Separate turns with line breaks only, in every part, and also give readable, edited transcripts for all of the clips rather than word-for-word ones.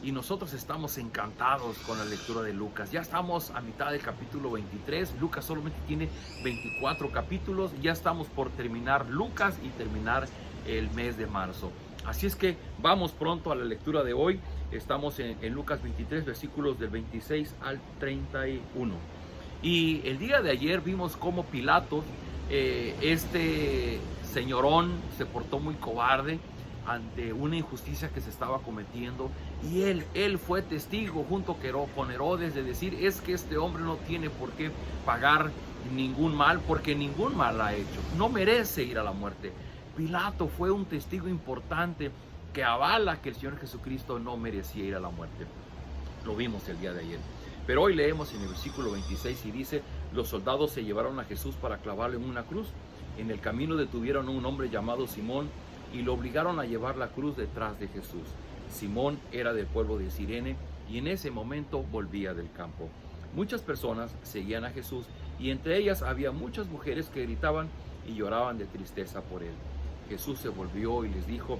y nosotros estamos encantados con la lectura de Lucas. Ya estamos a mitad del capítulo 23. Lucas solamente tiene 24 capítulos. Ya estamos por terminar Lucas y terminar el mes de marzo. Así es que vamos pronto a la lectura de hoy. Estamos en Lucas 23, versículos del 26 al 31. Y el día de ayer vimos cómo Pilato, este señorón, se portó muy cobarde ante una injusticia que se estaba cometiendo, y él fue testigo junto con Herodes de decir: es que este hombre no tiene por qué pagar ningún mal, porque ningún mal ha hecho, no merece ir a la muerte. Pilato fue un testigo importante que avala que el Señor Jesucristo no merecía ir a la muerte. Lo vimos el día de ayer. Pero hoy leemos en el versículo 26 y dice: los soldados se llevaron a Jesús para clavarlo en una cruz. En el camino detuvieron a un hombre llamado Simón y lo obligaron a llevar la cruz detrás de Jesús. Simón era del pueblo de Cirene y en ese momento volvía del campo. Muchas personas seguían a Jesús y entre ellas había muchas mujeres que gritaban y lloraban de tristeza por él. Jesús se volvió y les dijo: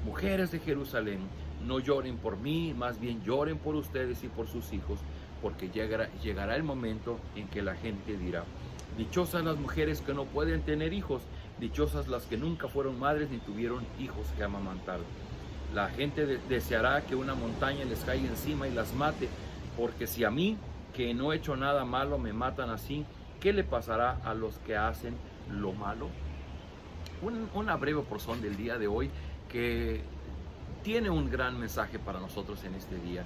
mujeres de Jerusalén, no lloren por mí, más bien lloren por ustedes y por sus hijos, porque llegará el momento en que la gente dirá: dichosas las mujeres que no pueden tener hijos, dichosas las que nunca fueron madres ni tuvieron hijos que amamantar. La gente deseará que una montaña les caiga encima y las mate, porque si a mí, que no he hecho nada malo, me matan así, ¿qué le pasará a los que hacen lo malo? Una breve porción del día de hoy que tiene un gran mensaje para nosotros en este día,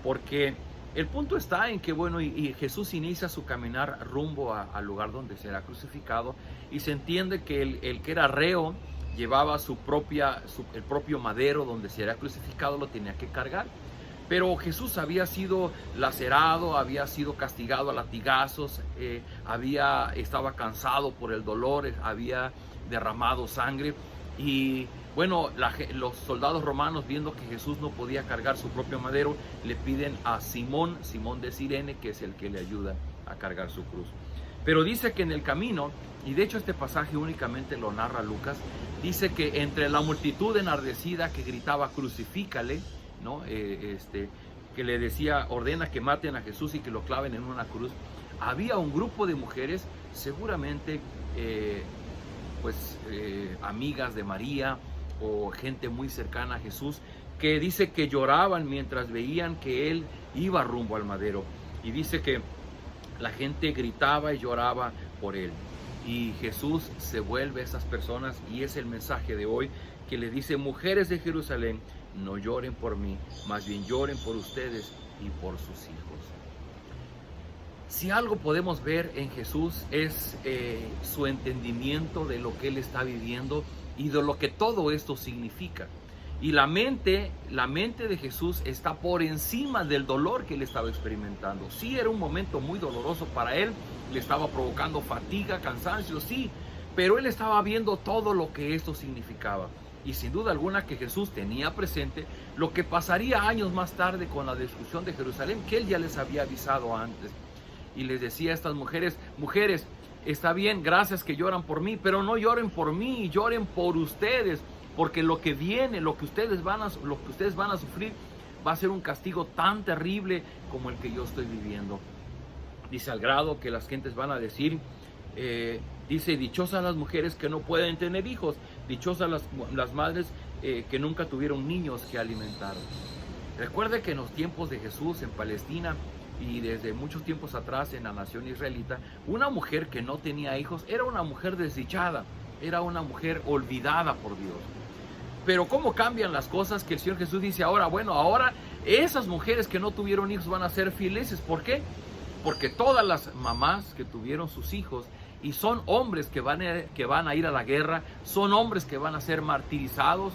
porque el punto está en que, bueno, y Jesús inicia su caminar rumbo al lugar donde será crucificado, y se entiende que el que era reo llevaba el propio madero donde será crucificado, lo tenía que cargar. Pero Jesús había sido lacerado, había sido castigado a latigazos, estaba cansado por el dolor, había derramado sangre. Y bueno, los soldados romanos, viendo que Jesús no podía cargar su propio madero, le piden a Simón de Cirene, que es el que le ayuda a cargar su cruz. Pero dice que en el camino, y de hecho este pasaje únicamente lo narra Lucas, dice que entre la multitud enardecida que gritaba: crucifícale, ¿no? Que le decía: ordena que maten a Jesús y que lo claven en una cruz, había un grupo de mujeres, seguramente amigas de María o gente muy cercana a Jesús, que dice que lloraban mientras veían que él iba rumbo al madero. Y dice que la gente gritaba y lloraba por él. Y Jesús se vuelve a esas personas, y es el mensaje de hoy, que le dice: mujeres de Jerusalén, no lloren por mí, más bien lloren por ustedes y por sus hijos. Si algo podemos ver en Jesús es su entendimiento de lo que él está viviendo y de lo que todo esto significa. Y la mente de Jesús está por encima del dolor que él estaba experimentando. Sí, era un momento muy doloroso para él, le estaba provocando fatiga, cansancio, sí, pero él estaba viendo todo lo que esto significaba. Y sin duda alguna que Jesús tenía presente lo que pasaría años más tarde con la destrucción de Jerusalén, que él ya les había avisado antes. Y les decía a estas mujeres: mujeres, está bien, gracias que lloran por mí, pero no lloren por mí, lloren por ustedes, porque lo que viene, lo que ustedes van a sufrir, va a ser un castigo tan terrible como el que yo estoy viviendo. Dice, al grado que las gentes van a decir, dice: dichosas las mujeres que no pueden tener hijos, dichosas las madres que nunca tuvieron niños que alimentar. Recuerde que en los tiempos de Jesús en Palestina, y desde muchos tiempos atrás en la nación israelita, una mujer que no tenía hijos era una mujer desdichada, era una mujer olvidada por Dios. Pero cómo cambian las cosas, que el Señor Jesús dice ahora: bueno, ahora esas mujeres que no tuvieron hijos van a ser felices. ¿Por qué? Porque todas las mamás que tuvieron sus hijos, y son hombres que van a ir a la guerra, son hombres que van a ser martirizados,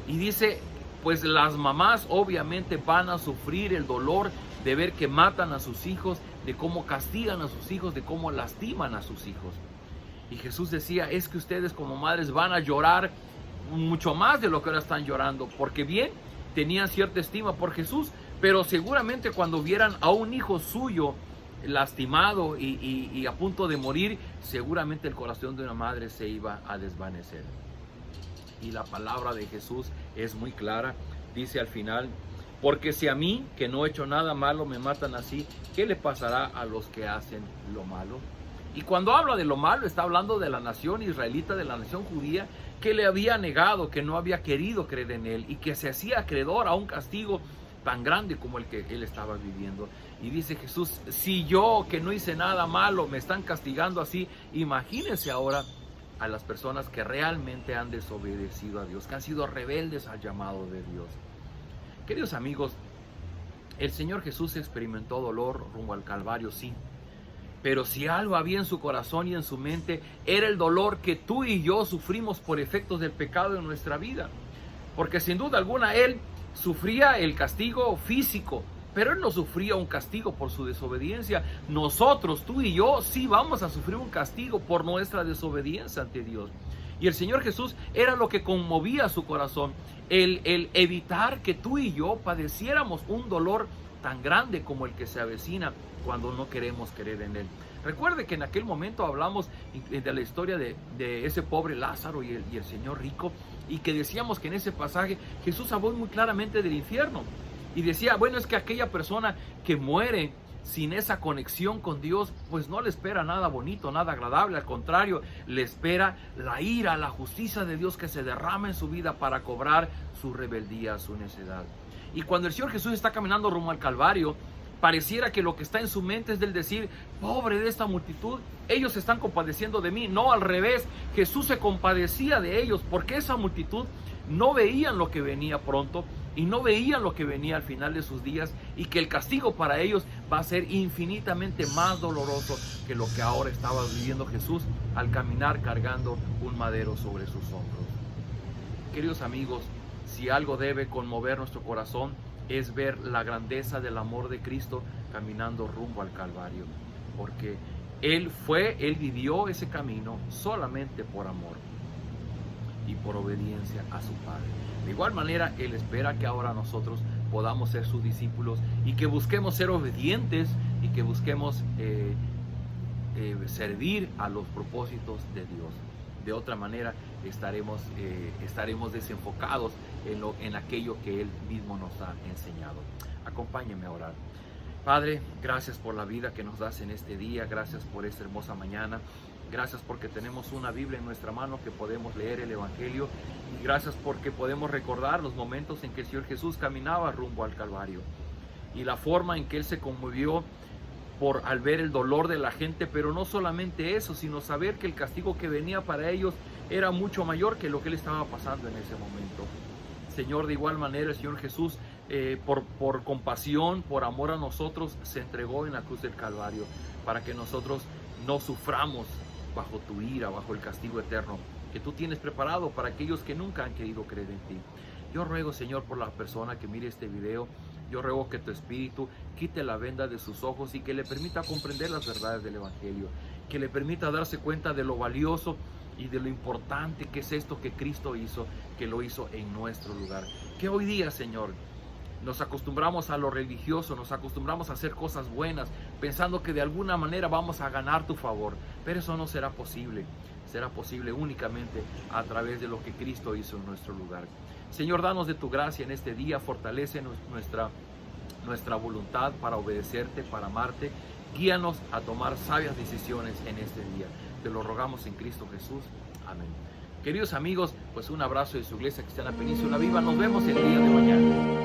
y dice, pues las mamás obviamente van a sufrir el dolor de ver que matan a sus hijos, de cómo castigan a sus hijos, de cómo lastiman a sus hijos. Y Jesús decía: es que ustedes como madres van a llorar mucho más de lo que ahora están llorando, porque bien, tenían cierta estima por Jesús, pero seguramente cuando vieran a un hijo suyo lastimado y a punto de morir, seguramente el corazón de una madre se iba a desvanecer. Y la palabra de Jesús es muy clara, dice al final: Porque si a mí, que no he hecho nada malo, me matan así, ¿qué le pasará a los que hacen lo malo? Y cuando habla de lo malo, está hablando de la nación israelita, de la nación judía, que le había negado, que no había querido creer en él y que se hacía acreedor a un castigo tan grande como el que él estaba viviendo. Y dice Jesús, si yo, que no hice nada malo, me están castigando así, imagínense ahora a las personas que realmente han desobedecido a Dios, que han sido rebeldes al llamado de Dios. Queridos amigos, el Señor Jesús experimentó dolor rumbo al Calvario, sí. Pero si algo había en su corazón y en su mente, era el dolor que tú y yo sufrimos por efectos del pecado en nuestra vida. Porque sin duda alguna Él sufría el castigo físico, pero Él no sufría un castigo por su desobediencia. Nosotros, tú y yo, sí vamos a sufrir un castigo por nuestra desobediencia ante Dios. Y el Señor Jesús era lo que conmovía su corazón, el evitar que tú y yo padeciéramos un dolor tan grande como el que se avecina cuando no queremos creer en Él. Recuerde que en aquel momento hablamos de la historia de ese pobre Lázaro y el Señor rico, y que decíamos que en ese pasaje Jesús habló muy claramente del infierno. Y decía, bueno, es que aquella persona que muere sin esa conexión con Dios, pues no le espera nada bonito, nada agradable. Al contrario, le espera la ira, la justicia de Dios que se derrama en su vida para cobrar su rebeldía, su necedad. Y cuando el Señor Jesús está caminando rumbo al Calvario, pareciera que lo que está en su mente es del decir, pobre de esta multitud, ellos se están compadeciendo de mí. No, al revés, Jesús se compadecía de ellos, porque esa multitud no veían lo que venía pronto y no veían lo que venía al final de sus días, y que el castigo para ellos va a ser infinitamente más doloroso que lo que ahora estaba viviendo Jesús al caminar cargando un madero sobre sus hombros. Queridos amigos, si algo debe conmover nuestro corazón es ver la grandeza del amor de Cristo caminando rumbo al Calvario, porque Él vivió ese camino solamente por amor y por obediencia a su Padre. De igual manera, Él espera que ahora nosotros podamos ser sus discípulos y que busquemos ser obedientes y que busquemos servir a los propósitos de Dios. De otra manera estaremos desenfocados en aquello que Él mismo nos ha enseñado. Acompáñenme a orar. Padre, gracias por la vida que nos das en este día, gracias por esta hermosa mañana, gracias porque tenemos una Biblia en nuestra mano que podemos leer el Evangelio, y gracias porque podemos recordar los momentos en que el Señor Jesús caminaba rumbo al Calvario y la forma en que Él se conmovió al ver el dolor de la gente, pero no solamente eso, sino saber que el castigo que venía para ellos era mucho mayor que lo que Él estaba pasando en ese momento. Señor, de igual manera el Señor Jesús, por compasión, por amor a nosotros, se entregó en la cruz del Calvario para que nosotros no suframos bajo tu ira, bajo el castigo eterno que tú tienes preparado para aquellos que nunca han querido creer en ti. Yo ruego, Señor, por la persona que mire este video, yo ruego que tu Espíritu quite la venda de sus ojos y que le permita comprender las verdades del Evangelio, que le permita darse cuenta de lo valioso y de lo importante que es esto que Cristo hizo, que lo hizo en nuestro lugar. Que hoy día, Señor, nos acostumbramos a lo religioso, nos acostumbramos a hacer cosas buenas, pensando que de alguna manera vamos a ganar tu favor, pero eso no será posible. Será posible únicamente a través de lo que Cristo hizo en nuestro lugar. Señor, danos de tu gracia en este día, fortalece nuestra voluntad para obedecerte, para amarte. Guíanos a tomar sabias decisiones en este día. Te lo rogamos en Cristo Jesús. Amén. Queridos amigos, pues un abrazo de su Iglesia Cristiana Península Viva. Nos vemos el día de mañana.